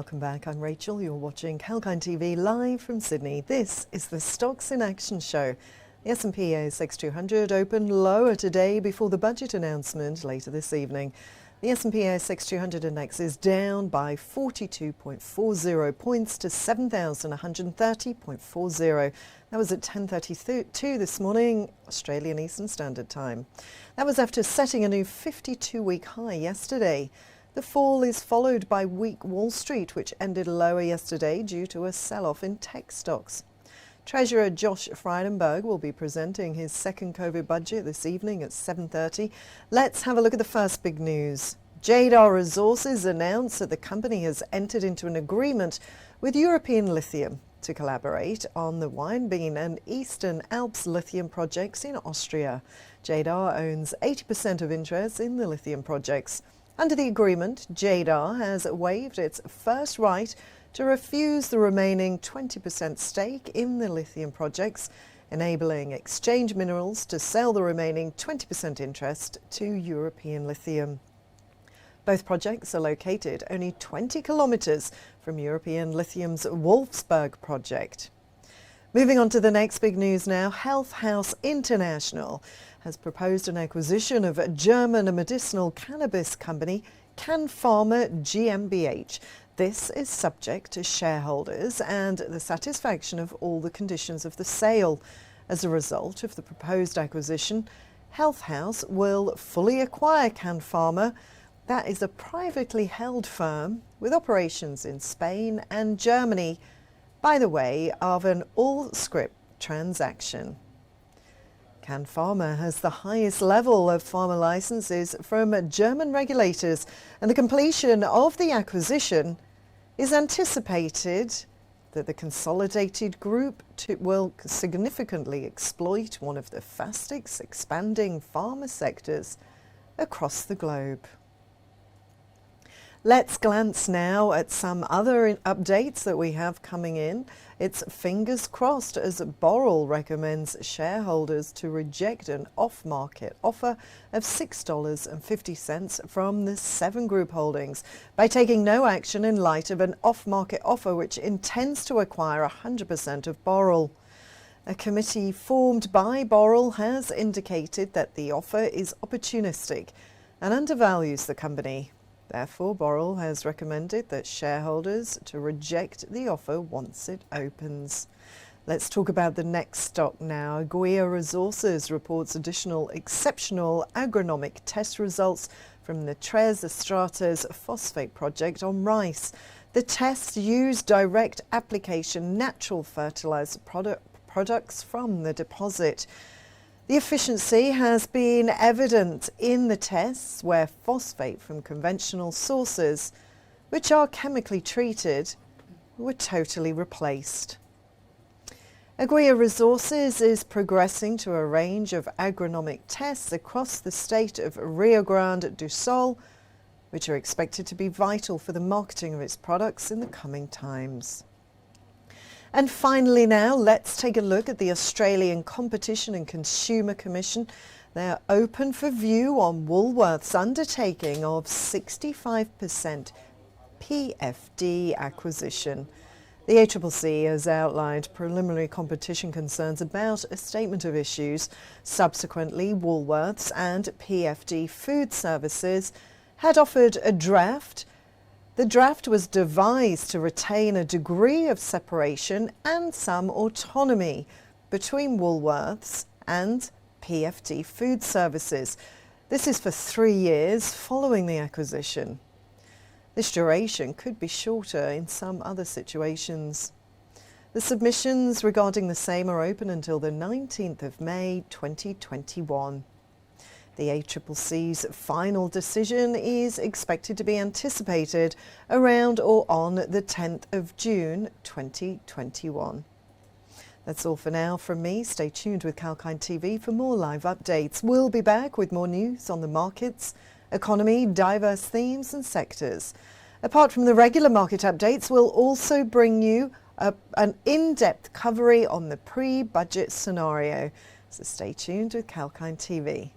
welcome back. I'm Rachel. You're watching Kalkine TV live from Sydney. This is the Stocks in Action show. The S&P ASX200 opened lower today before the budget announcement later this evening. The S&P ASX200 index is down by 42.40 points to 7,130.40. That was at 10:32 this morning, Australian Eastern Standard Time. That was after setting a new 52-week high yesterday. The fall is followed by weak Wall Street, which ended lower yesterday due to a sell-off in tech stocks. Treasurer Josh Frydenberg will be presenting his second COVID budget this evening at 7:30. Let's have a look at the first big news. Jadar Resources announced that the company has entered into an agreement with European Lithium to collaborate on the Weinebene and Eastern Alps lithium projects in Austria. Jadar owns 80% of interest in the lithium projects. Under the agreement, Jadar has waived its first right to refuse the remaining 20% stake in the lithium projects, enabling Exchange Minerals to sell the remaining 20% interest to European Lithium. Both projects are located only 20 kilometres from European Lithium's Wolfsburg project. Moving on to the next big news now, Health House International has proposed an acquisition of a German medicinal cannabis company, CanPharma GmbH. This is subject to shareholders and the satisfaction of all the conditions of the sale. As a result of the proposed acquisition, Health House will fully acquire CanPharma. That is a privately held firm with operations in Spain and Germany by the way of an all-scrip transaction. CanPharma has the highest level of pharma licenses from German regulators, and the completion of the acquisition is anticipated that the consolidated group will significantly exploit one of the fastest expanding pharma sectors across the globe. Let's glance now at some other updates that we have coming in. It's fingers crossed as Boral recommends shareholders to reject an off-market offer of $6.50 from the Seven Group holdings by taking no action in light of an off-market offer which intends to acquire 100% of Boral. A committee formed by Boral has indicated that the offer is opportunistic and undervalues the company. Therefore, Boral has recommended that shareholders to reject the offer once it opens. Let's talk about the next stock now. Jadar Resources reports additional exceptional agronomic test results from the Tres Estratas phosphate project on rice. The tests use direct application natural fertilizer products from the deposit. The efficiency has been evident in the tests where phosphate from conventional sources, which are chemically treated, were totally replaced. Jadar Resources is progressing to a range of agronomic tests across the state of Rio Grande do Sul, which are expected to be vital for the marketing of its products in the coming times. And finally now, let's take a look at the Australian Competition and Consumer Commission. They are open for view on Woolworths' undertaking of 65% PFD acquisition. The ACCC has outlined preliminary competition concerns about a statement of issues. Subsequently, Woolworths and PFD Food Services had offered a draft. The draft was devised to retain a degree of separation and some autonomy between Woolworths and PFD Food Services. This is for 3 years following the acquisition. This duration could be shorter in some other situations. The submissions regarding the same are open until the 19th of May 2021. The ACCC's final decision is expected to be anticipated around or on the 10th of June 2021. That's all for now from me. Stay tuned with Kalkine TV for more live updates. We'll be back with more news on the markets, economy, diverse themes and sectors. Apart from the regular market updates, we'll also bring you an in-depth coverage on the pre-budget scenario. So stay tuned with Kalkine TV.